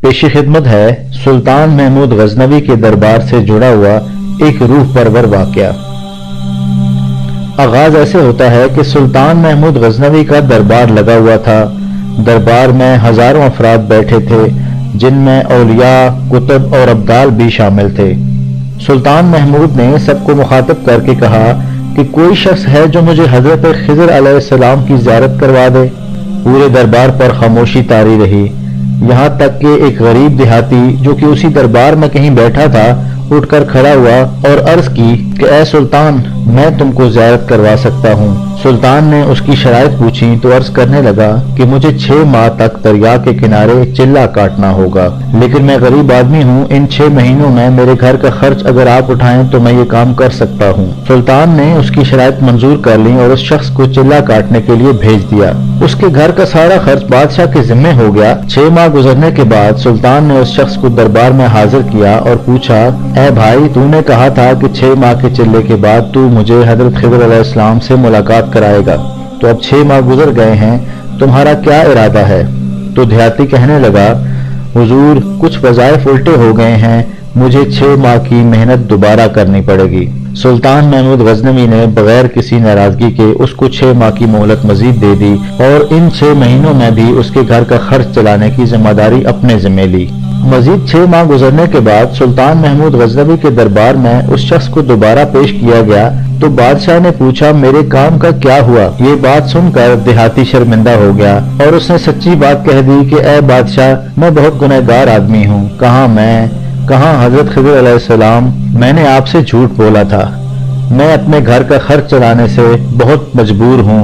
पेशी खिदमत है सुल्तान महमूद गजनवी के दरबार से जुड़ा हुआ एक रूह परवर वाकया। आगाज ऐसे होता है कि सुल्तान महमूद गजनवी का दरबार लगा हुआ था। दरबार में हजारों अफराद बैठे थे, जिनमें औलिया, कुतुब और अब्दाल भी शामिल थे। सुल्तान महमूद ने सबको मुखातब करके कहा कि कोई शख्स है जो मुझे हजरत खिज़र अलैहिस्सलाम की ज़ियारत करवा दे। पूरे दरबार पर खामोशी तारी रही, यहाँ तक कि एक गरीब देहाती जो कि उसी दरबार में कहीं बैठा था उठकर खड़ा हुआ और अर्ज की कि ए सुल्तान, मैं तुमको ज़ियारत करवा सकता हूँ। सुल्तान ने उसकी शराइत पूछी तो अर्ज करने लगा कि मुझे 6 माह तक दरिया के किनारे चिल्ला काटना होगा, लेकिन मैं गरीब आदमी हूँ। इन 6 महीनों में मेरे घर का खर्च अगर आप उठाएं तो मैं ये काम कर सकता हूँ। सुल्तान ने उसकी शराइत मंजूर कर ली और उस शख्स को चिल्ला काटने के लिए भेज दिया। उसके घर का सारा खर्च बादशाह के जिम्मे हो गया। 6 माह गुजरने के बाद सुल्तान ने उस शख्स को दरबार में हाजिर किया और पूछा, ए भाई, तूने कहा था कि 6 माह के चिल्ले के बाद तू मुझे हजरत खिज़र अलैहिस्सलाम से मुलाकात कराएगा, तो अब 6 माह गुजर गए हैं, तुम्हारा क्या इरादा है? तो देहाती कहने लगा, हुजूर, कुछ वज़ाइफ उल्टे हो गए हैं, मुझे 6 माह की मेहनत दोबारा करनी पड़ेगी। सुल्तान महमूद गजनवी ने बगैर किसी नाराजगी के उसको 6 माह की मोहलत मजीद दे दी और इन 6 महीनों में भी उसके घर का खर्च चलाने की जिम्मेदारी अपने जिम्मे ली। मजीद 6 माह गुजरने के बाद सुल्तान महमूद गजनवी के दरबार में उस शख्स को दोबारा पेश किया गया तो बादशाह ने पूछा, मेरे काम का क्या हुआ? ये बात सुनकर देहाती शर्मिंदा हो गया और उसने सच्ची बात कह दी कि ए बादशाह, मैं बहुत गुनहगार आदमी हूँ। कहाँ हजरत खिज़र अलैहिस्सलाम, मैंने आपसे झूठ बोला था। मैं अपने घर का खर्च चलाने से बहुत मजबूर हूँ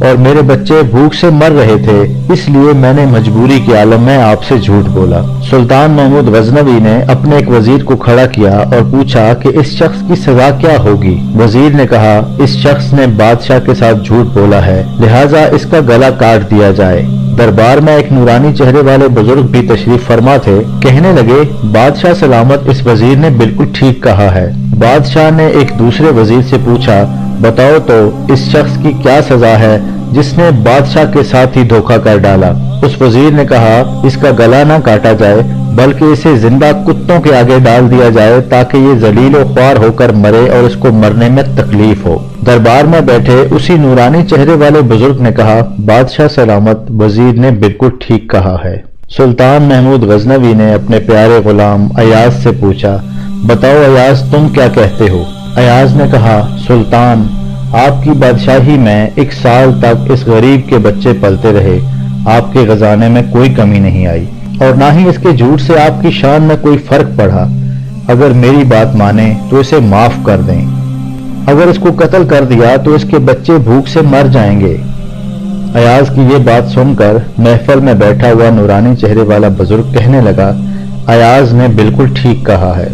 और मेरे बच्चे भूख से मर रहे थे, इसलिए मैंने मजबूरी के आलम में आपसे झूठ बोला। सुल्तान महमूद गजनवी ने अपने एक वजीर को खड़ा किया और पूछा कि इस शख्स की सजा क्या होगी? वजीर ने कहा, इस शख्स ने बादशाह के साथ झूठ बोला है, लिहाजा इसका गला काट दिया जाए। दरबार में एक नूरानी चेहरे वाले बुजुर्ग भी तशरीफ फरमा थे। कहने लगे, बादशाह सलामत, इस वजीर ने बिल्कुल ठीक कहा है। बादशाह ने एक दूसरे वजीर से पूछा, बताओ तो इस शख्स की क्या सजा है जिसने बादशाह के साथ ही धोखा कर डाला? उस वजीर ने कहा, इसका गला ना काटा जाए बल्कि इसे जिंदा कुत्तों के आगे डाल दिया जाए ताकि ये जलील और ख्वार होकर मरे और इसको मरने में तकलीफ हो। दरबार में बैठे उसी नूरानी चेहरे वाले बुजुर्ग ने कहा, बादशाह सलामत, वजीर ने बिल्कुल ठीक कहा है। सुल्तान महमूद गजनवी ने अपने प्यारे गुलाम अयाज से पूछा, बताओ अयाज, तुम क्या कहते हो? अयाज ने कहा, सुल्तान, आपकी बादशाही में 1 साल तक इस गरीब के बच्चे पलते रहे, आपके खजाने में कोई कमी नहीं आई और ना ही इसके झूठ से आपकी शान में कोई फर्क पड़ा। अगर मेरी बात माने तो इसे माफ कर दें, अगर इसको कत्ल कर दिया तो इसके बच्चे भूख से मर जाएंगे। अयाज की ये बात सुनकर महफिल में बैठा हुआ नूरानी चेहरे वाला बुजुर्ग कहने लगा, अयाज ने बिल्कुल ठीक कहा है।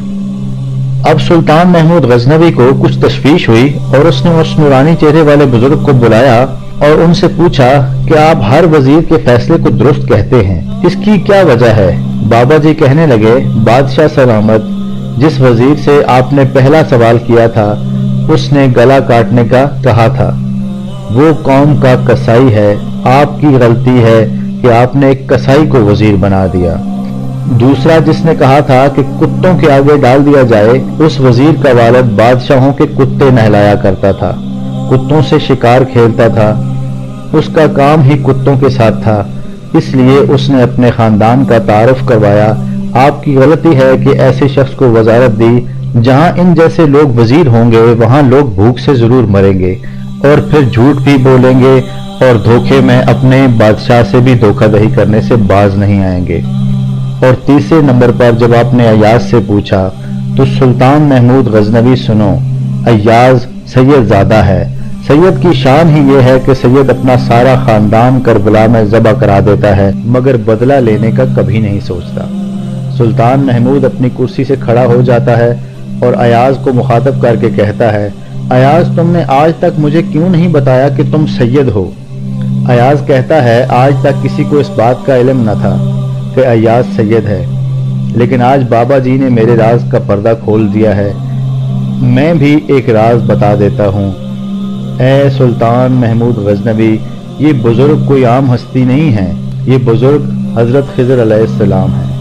अब सुल्तान महमूद गजनवी को कुछ तशवीश हुई और उसने उस नूरानी चेहरे वाले बुजुर्ग को बुलाया और उनसे पूछा कि आप हर वजीर के फैसले को दुरुस्त कहते हैं, इसकी क्या वजह है? बाबा जी कहने लगे, बादशाह सलामत, जिस वजीर से आपने पहला सवाल किया था उसने गला काटने का कहा था, वो कौम का कसाई है। आपकी गलती है कि आपने एक कसाई को वजीर बना दिया। दूसरा जिसने कहा था कि कुत्तों के आगे डाल दिया जाए, उस वजीर का वालिद बादशाहों के कुत्ते नहलाया करता था, कुत्तों से शिकार खेलता था, उसका काम ही कुत्तों के साथ था, इसलिए उसने अपने खानदान का तारुफ करवाया। आपकी गलती है कि ऐसे शख्स को वजारत दी। जहां इन जैसे लोग वजीर होंगे वहां लोग भूख से जरूर मरेंगे और फिर झूठ भी बोलेंगे और धोखे में अपने बादशाह से भी धोखाधड़ी करने से बाज नहीं आएंगे। और तीसरे नंबर पर जब आपने अयाज से पूछा तो सुल्तान महमूद गजनवी, सुनो, अयाज सैयदजादा है। सैयद की शान ही ये है कि सैयद अपना सारा खानदान करबला में ज़बह करा देता है मगर बदला लेने का कभी नहीं सोचता। सुल्तान महमूद अपनी कुर्सी से खड़ा हो जाता है और अयाज को मुखातब करके कहता है, अयाज, तुमने आज तक मुझे क्यों नहीं बताया कि तुम सैयद हो? अयाज कहता है, आज तक किसी को इस बात का इल्म न था कि अयाज सैयद है, लेकिन आज बाबा जी ने मेरे राज का पर्दा खोल दिया है। मैं भी एक राज बता देता हूँ। ए सुल्तान महमूद गजनवी, ये बुजुर्ग कोई आम हस्ती नहीं है, ये बुजुर्ग हजरत खिज़र अलैहिस्सलाम है।